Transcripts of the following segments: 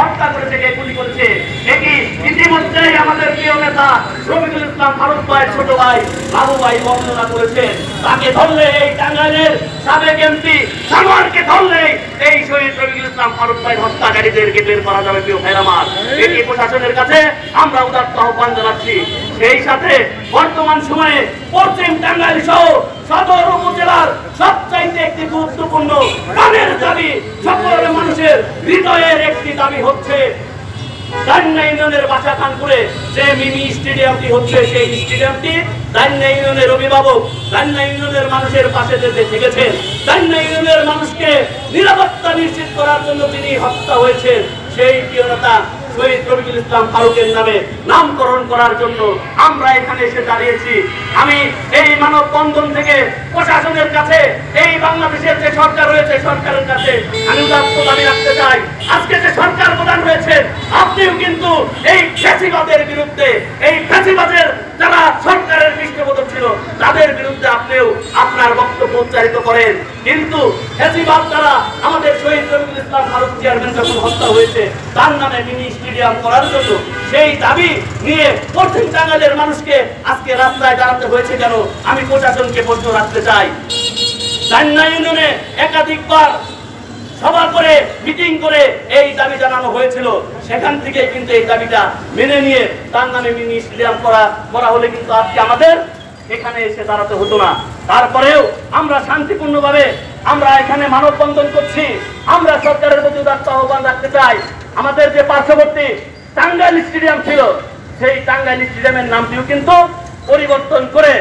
হত্যা করেছে, কে গুলি করেছে, এটি ইতিমধ্যেই আমাদের প্রিয় নেতা রফিকুল ইসলাম ফারুক ভাইয়ের ছোট ভাই বাবু ভাই বর্ণনা করেছেন। তাকে ধরলে এই টাঙ্গাইলের সাবেক এমপি সানোয়ারকে ধরলে এই শহীদ রফিকুল ইসলাম ফারুক ভাই হত্যাকারীদেরকে বের করা যাবে। প্রিয় ভাইরা আমার, এটি প্রশাসনের কাছে আমরা উদাত্ত আহ্বান জানাচ্ছি। সেই সাথে বর্তমান সময়ে পশ্চিম টাঙ্গাইল সহ সদর উপজেলার সবচাইতে একটি গুরুত্বপূর্ণ প্রাণের দাবি, সকল মানুষের হৃদয়ের একটি দাবি হচ্ছে দান্না ইউনিয়নের বাসা খানপুরে যে মিনি স্টেডিয়ামটি হচ্ছে, সেই স্টেডিয়ামটি দান্না ইউনিয়নের অভিভাবক দান্না ইউনিয়নের মানুষের পাশে থেকেছেন। দান্না ইউনিয়নের মানুষকে নিরাপত্তা নিশ্চিত করার জন্য তিনি হত্যা হয়েছেন, সেই প্রিয় নেতা শহীদ রফিকুল ইসলাম ফারুকের নামে নামকরণ করার জন্য আমরা এখানে এসে দাঁড়িয়েছি। আমি এই মানববন্ধন থেকে প্রশাসনের কাছে, এই বাংলাদেশের যে সরকার রয়েছে সরকারের কাছে আমি উদাত্ত দাবি রাখতে চাই, আজকে যে সরকার প্রধান রয়েছেন আপনিও কিন্তু এই ফ্যাসিবাদের বিরুদ্ধে, এই ফ্যাসিবাদের যারা সরকারের পৃষ্ঠপোষক ছিল তাদের বিরুদ্ধে আপনিও আপনার বক্তব্য উচ্চারিত করেন। কিন্তু ফ্যাসিবাদ দ্বারা আমাদের শহীদ রফিকুল ইসলাম ফারুক চেয়ারম্যান যখন হত্যা হয়েছে তার নামে মিনি স্টেডিয়াম করার জন্য সেই দাবি নিয়ে পশ্চিম টাঙ্গাইলের মানুষকে আজকে রাস্তায় দাঁড়াতে হয়েছে কেন, আমি প্রশাসনকে প্রশ্ন রাখতে চাই। দান্না ইউনিয়নে একাধিকবার সভা করে মিটিং করে এই দাবি জানানো হয়েছিল, সেখান থেকে কিন্তু এই দাবিটা মেনে নিয়ে তার নামে মিনি স্টেডিয়াম করা হলে কিন্তু আজকে আমাদের এখানে এসে দাঁড়াতে হতো না। তারপরেও আমরা শান্তিপূর্ণভাবে আমরা এখানে মানববন্ধন করছি। আমরা সরকারের প্রতি উদাত্ত আহ্বান রাখতে চাই, আমাদের যে পার্শ্ববর্তী টাঙ্গাইল স্টেডিয়াম ছিল সেই টাঙ্গাইল স্টেডিয়ামের নামটিও কিন্তু পরিবর্তন করে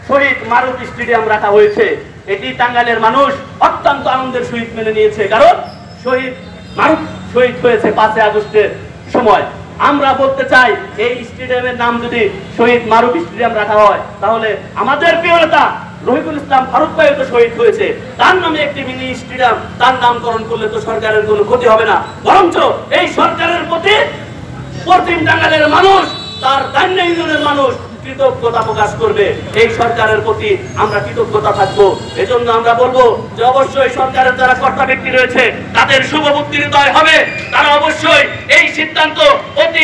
শহীদ মারুফ স্টেডিয়াম রাখা হয়েছে। এটি টাঙ্গাইলের মানুষ অত্যন্ত আনন্দের সহিত মেনে নিয়েছে, কারণ শহীদ মারুফ শহীদ হয়েছে 5 আগস্টের সময়। আমরা বলতে চাই এই স্টেডিয়ামের নাম যদি শহীদ মারুফ স্টেডিয়াম রাখা হয় তাহলে আমাদের প্রিয় নেতা রফিকুল ইসলাম ফারুক ভাই তো শহীদ হয়েছে, তার নামে একটি মিনি স্টেডিয়াম তার নামকরণ করলে তো সরকারের কোনো ক্ষতি হবে না, বরঞ্চ এই সরকারের প্রতি পশ্চিম টাঙ্গাইলের মানুষ, তার দান্না ইউনিয়নের মানুষ কৃতজ্ঞতা প্রকাশ করবে। এই সরকারের প্রতি আমরা কৃতজ্ঞতা থাকবো। এজন্য আমরা বলবো যে অবশ্যই সরকারের যারা কর্তা ব্যক্তি রয়েছে তাদের শুভবুদ্ধি হৃদয় হবে, তারা অবশ্যই এই সিদ্ধান্ত অতি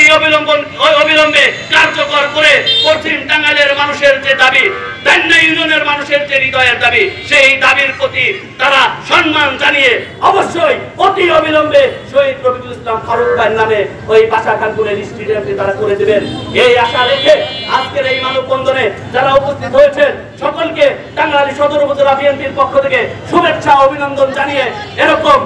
অবিলম্বে কার্যকর করে পশ্চিম টাঙ্গাইলের মানুষের যে দাবি, দান্না ইউনিয়নের মানুষের যে হৃদয়ের দাবি, সেই দাবির প্রতি তারা সম্মান জানিয়ে অবশ্যই অতি অবিলম্বে শহীদ রফিকুল ইসলাম ফারুক ভাইয়ের নামে ওই বাসা খানপুরের স্টেডিয়ামটি তারা করে দেবেন এই আশা রেখে আজকের এই মানববন্ধনে যারা উপস্থিত হয়েছেন সকলকে টাঙ্গাইল সদর উপজেলা বিএনপির পক্ষ থেকে শুভেচ্ছা অভিনন্দন জানিয়ে এরকম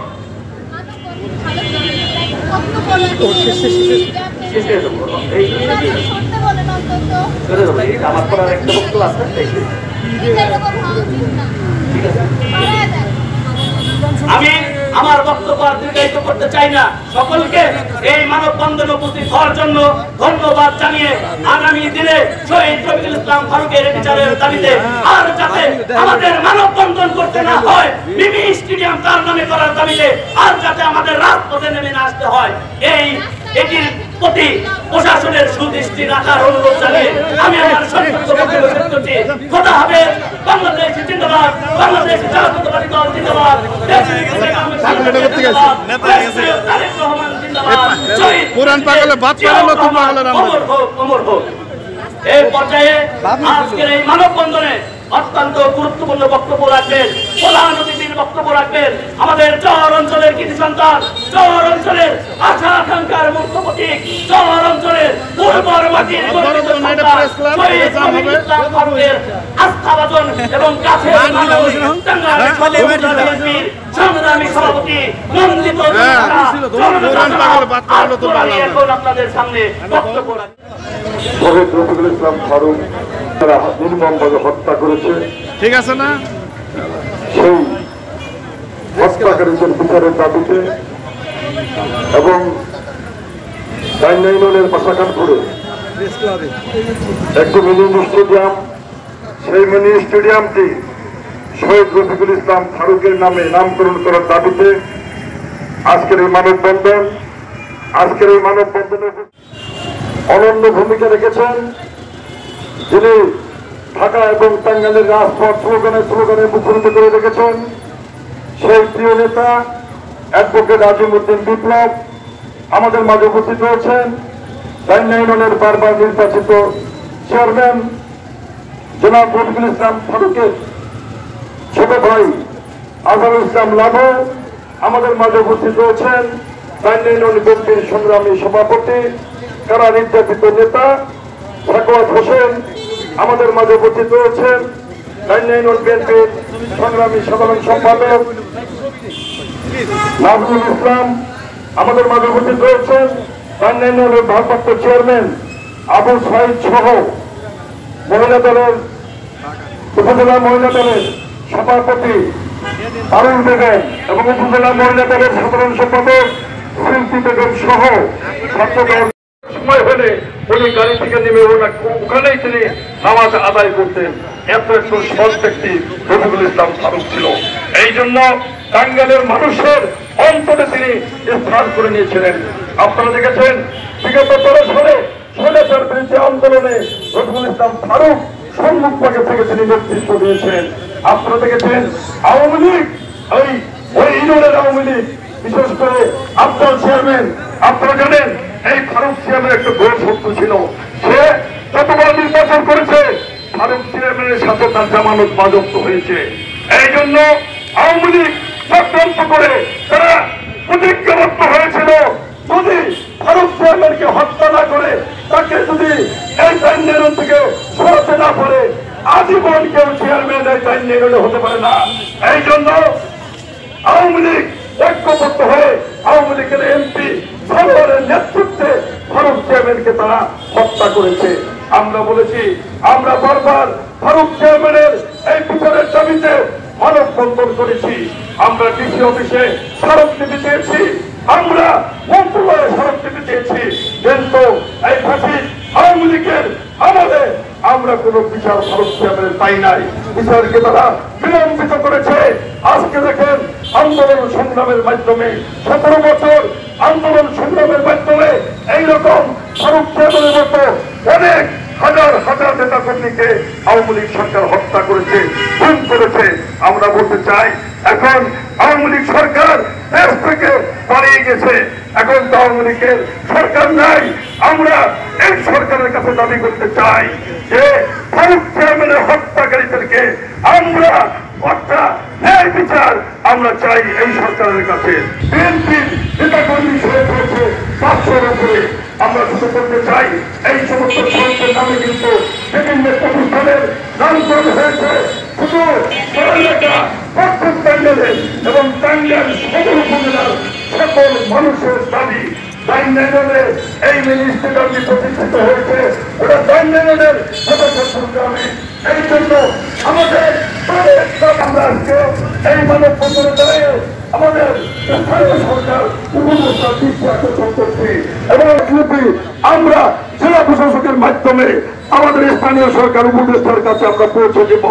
আমার করার একটা বক্তব্য আছে। আমি আমার বক্তব্য দীর্ঘায়িত করতে চাই না, সকলকে এই মানববন্ধনে উপস্থিত হওয়ার জন্য ধন্যবাদ জানিয়ে আগামী দিনে শহীদ রফিকুল ইসলাম ফারুকের বিচারের দাবিতে আর যাতে আমাদের মানববন্ধন করতে না হয়, মিনি স্টেডিয়াম তার নামে করার দাবিতে আর যাতে আমাদের রাজপথে নেমে না আসতে হয়, এটির প্রতি প্রশাসনের সুদৃষ্টি রাখার অনুরোধ জানিয়ে আমি আমার সংক্ষিপ্ত বক্তব্য শেষ করছি। কথা হবে বাংলাদেশ জিন্দাবাদ, বাংলাদেশ জাতীয়তাবাদী দল জিন্দাবাদ, পুরান পাগলে বাদ পাগল নতুন পাগলের অমর হোক। এই পর্যায়ে আজকের এই মানববন্ধনে অত্যন্ত গুরুত্বপূর্ণ বক্তব্য রাখবেন, প্রধান অতিথির বক্তব্য রাখবেন আমাদের চর অঞ্চলের কৃতি সন্তান, চর অঞ্চলের আশা আকাঙ্ক্ষার মুখ্য প্রতীক, চর অঞ্চলের উর্বর মাটির আস্থাভাজন এবং কাছের সংগ্রামী সভাপতি নন্দিত আপনাদের সামনে বক্তব্য রাখবেন। শহীদ রফিকুল ইসলাম ফারুক তারা নির্মমভাবে হত্যা করেছে, ঠিক আছে না, সেই হত্যাকারীদের বিচারের দাবিতে এবং দান্না ইউনিয়নের পাশাখানপুরে একটি মিনি স্টেডিয়াম, সেই মিনি স্টেডিয়ামটি শহীদ রফিকুল ইসলাম ফারুকের নামে নামকরণ করার দাবিতে আজকের এই মানববন্ধন। আজকের এই মানববন্ধনে অনন্য ভূমিকা রেখেছেন যিনি ঢাকা এবং টাঙ্গাইলের রাজপথ স্লোগানে মুখরিত করে রেখেছেন সেই প্রিয় নেতা অ্যাডভোকেট আজিমউদ্দিন বিপ্লব, আমাদের মাঝে উপস্থিত রয়েছেন ডাইন্না ইউনিয়নের বারবার নির্বাচিত চেয়ারম্যান জনাব রফিকুল ইসলাম ফারুকের ছোট ভাই আজহারুল ইসলাম লাভু। আমাদের মাঝে উপস্থিত রয়েছেন ডাইন্না ইউনিয়ন বিএনপির সংগ্রামী সভাপতি কারা নির্যাতিত নেতা সাখাওয়াত হোসেন। আমাদের মাঝে উপস্থিত রয়েছেন ডাইন্না ইউনিয়ন বিএনপির সংগ্রামী সাধারণ সম্পাদক নাজমুল ইসলাম। আমাদের মাঝে উপস্থিত রয়েছেন ডাইন্না ইউনিয়নের ভারপ্রাপ্ত চেয়ারম্যান আবু সাইদ সহ মহিলা দলের উপজেলা মহিলা দলের সভাপতি আরুল বেগম এবং উপজেলা মহিলা দলের সাধারণ সম্পাদক শিল্পী বেগম সহ ছাত্রদল। সময় হলে উনি গাড়ি থেকে নেমে ওখানেই তিনি নামাজ আদায় করতেন। এত একজন সৎ ব্যক্তি রফিকুল ইসলাম ফারুক ছিল। এই জন্য টাঙ্গাইলের মানুষের অন্তরে তিনি স্থান করে নিয়েছিলেন। আপনারা দেখেছেন বিগত 13 সালে স্বৈরাচার বিরোধী আন্দোলনে রফিকুল ইসলাম ফারুক সম্মুখ ভাগে থেকে তিনি নেতৃত্ব দিয়েছেন। আপনারা দেখেছেন আওয়ামী লীগ ওই ইউনিয়নের আওয়ামী লীগ বিশেষ করে আফজাল চেয়ারম্যান, আপনারা জানেন এই ফারুক চেয়ারম্যান একটা ঘোর শত্রু ছিল। সে যতবার নির্বাচন করেছে ফারুক চেয়ারম্যানের সাথে তার জামানত বাজেয়াপ্ত হয়েছে। এই জন্য আওয়ামী লীগ চক্রান্ত করে তারা প্রতিজ্ঞাবদ্ধ হয়েছিল যদি ফারুক চেয়ারম্যানকে হত্যা না করে, তাকে যদি এই ডাইন্না ইউনিয়ন থেকে সরাতে না পারে, আজীবন কেউ চেয়ারম্যান এই ডাইন্না ইউনিয়নে হতে পারে না। এই জন্য আওয়ামী লীগ ঐক্যবদ্ধ হয়ে আওয়ামী লীগের এমপি সরোয়ারের নেতৃত্বে ফারুক চেয়ারম্যানকে তারা হত্যা করেছে। আমরা বলেছি আমরা বারবার ফারুক চেয়ারম্যানের এই বিচারের দাবিতে মানববন্ধন করেছি। আমরা ডিসি অফিসে স্মারকলিপি দিয়েছি, আমরা মন্ত্রণালয়ে স্মারকলিপি দিয়েছি, কিন্তু এই ফাঁসির আওয়ামী লীগের আমলে আমরা কোন বিচার ফারুক চেয়ারম্যানের পাই নাই। বিচারকে তারা বিলম্বিত করেছে। আজকে দেখেন আন্দোলন সংগ্রামের মাধ্যমে 17 বছর আন্দোলন সংগ্রামের মাধ্যমে এইরকম ফারুক চেয়ারম্যানের মতো অনেক হাজার হাজার নেতা কর্মীকে আওয়ামী লীগ সরকার হত্যা করেছে, খুন করেছে। আমরা বলতে চাই এখন আওয়ামী লীগ সরকার দেশ থেকে পালিয়ে গেছে, এখন তো আওয়ামী লীগের সরকার নাই। আমরা এই সরকারের কাছে দাবি করতে চাই যে ফারুক চেয়ারম্যানের হত্যাকারীদেরকে আমরা একটা ন্যায় বিচার আমরা চাই এই সরকারের কাছে। বিএনপির নেতা কর্মী শহীদ হয়েছে 500-এর উপরে। আমরা শুধু করতে চাই এই সমস্ত শহীদের নামে কিন্তু বিভিন্ন প্রতিষ্ঠানের নামকরণ হয়েছে। শুধু টাঙ্গাইলের এবং টাঙ্গাইল সদর উপজেলার সকল মানুষের দাবি ডাইন্না ইউনিয়নে এই মিনি স্টেডিয়ামটি প্রতিষ্ঠিত হয়েছে, ওটা ডাইন্না ইউনিয়নের গ্রামে। এই জন্য আমাদের আমরা আজকে এই মানববন্ধনে দাঁড়িয়ে আমাদের স্থানীয় সরকার উপদেষ্টার দৃষ্টি আকর্ষণ করছি এবং আমরা জেলা প্রশাসকের মাধ্যমে আমাদের স্থানীয় সরকার উপদেষ্টার কাছে আমরা পৌঁছে দেব।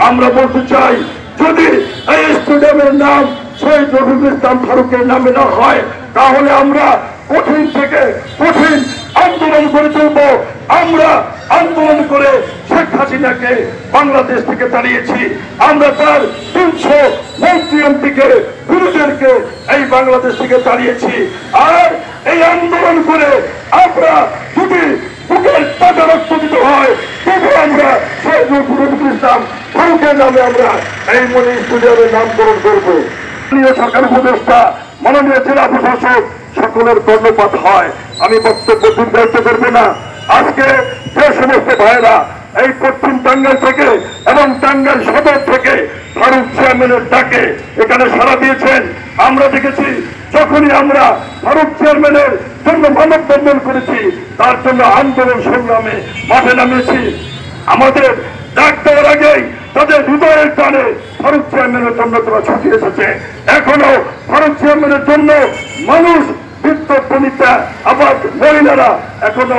আমরা বলতে চাই যদি এই স্টেডিয়ামের নাম শহীদ রফিকুল ইসলাম ফারুকের নামে না হয়, তাহলে আমরা কঠিন থেকে কঠিন আন্দোলন করে তুলব। আমরা আন্দোলন করে শেখ হাসিনাকে বাংলাদেশ থেকে তাড়িয়েছি, আমরা তার 300 মন্ত্রী এমপিকে বিরোধীদেরকে এই বাংলাদেশ থেকে তাড়িয়েছি। আর এই আন্দোলন করে আমরা যদি বুকের তাজা রক্ত দিতে হয়, তবু আমরা শহীদ রফিকুল ইসলাম ফারুকের নামে আমরা এই মনি স্টেডিয়ামের নামকরণ করবো। সরকার উপদেষ্টা, মাননীয় জেলা প্রশাসক সকলের ধন্যবাদ হয়। আমি বক্তব্য দীর্ঘায়িত করবো না। আজকে যে সমস্ত ভাইয়েরা এই পশ্চিম টাঙ্গাইল থেকে এবং টাঙ্গাইল সদর থেকে ফারুক চেয়ারম্যানের ডাকে এখানে সাড়া দিয়েছেন, আমরা দেখেছি যখনই আমরা ফারুক চেয়ারম্যানের জন্য মানববন্ধন করেছি, তার জন্য আন্দোলন সংগ্রামে মাঠে নামিয়েছি। আমাদের ডাক দেওয়ার আগেই তাদের হৃদয়ের টানে ফারুক চেয়ারম্যানের জন্য তারা ছুটে এসেছে। এখনো ফারুক চেয়ারম্যানের জন্য মানুষ, বৃদ্ধ বনিতা, আবার মহিলারা এখনো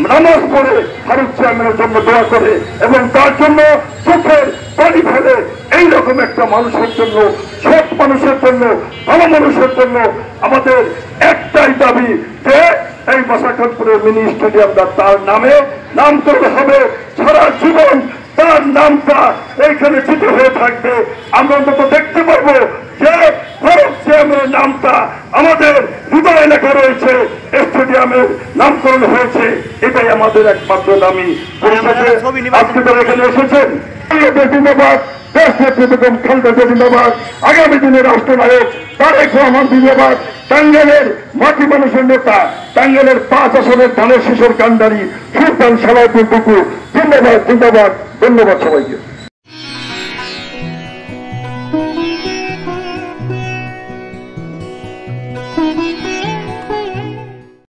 নামাজ পড়ে ফারুক চেয়ারম্যানের জন্য দোয়া করে এবং তার জন্য চোখের পানি ফেলে। এইরকম একটা মানুষের জন্য, সৎ মানুষের জন্য, ভালো মানুষের জন্য আমাদের একটাই দাবি যে এই বাসাখানপুরের মিনি স্টেডিয়ামটা তার নামে নামকরণ হবে। সারা জীবন তার নামটা এইখানে চিঠি হয়ে থাকবে। আমরা অন্তত দেখতে পারবো যে ফারুক স্টেডিয়ামের নামটা আমাদের হৃদয়ে লেখা রয়েছে, স্টেডিয়ামের নামকরণ হয়েছে, এটাই আমাদের একমাত্র দামি। আজকে তারা এখানে এসেছেন, জিন্দাবাদ, দেশ নেত্রী বেগম খালেদা জিয়া জিন্দাবাদ, আগামী দিনের রাষ্ট্রনায়ক তারেক রহমান জিন্দাবাদ, টাঙ্গাইলের মাটি মানুষের নেতা, টাঙ্গাইলের 5 আসনের ধানের শীষের কান্ডারি সুলতান সালাউদ্দিন টুকু জিন্দাবাদ জিন্দাবাদ। ধন্যবাদ সবাইকে।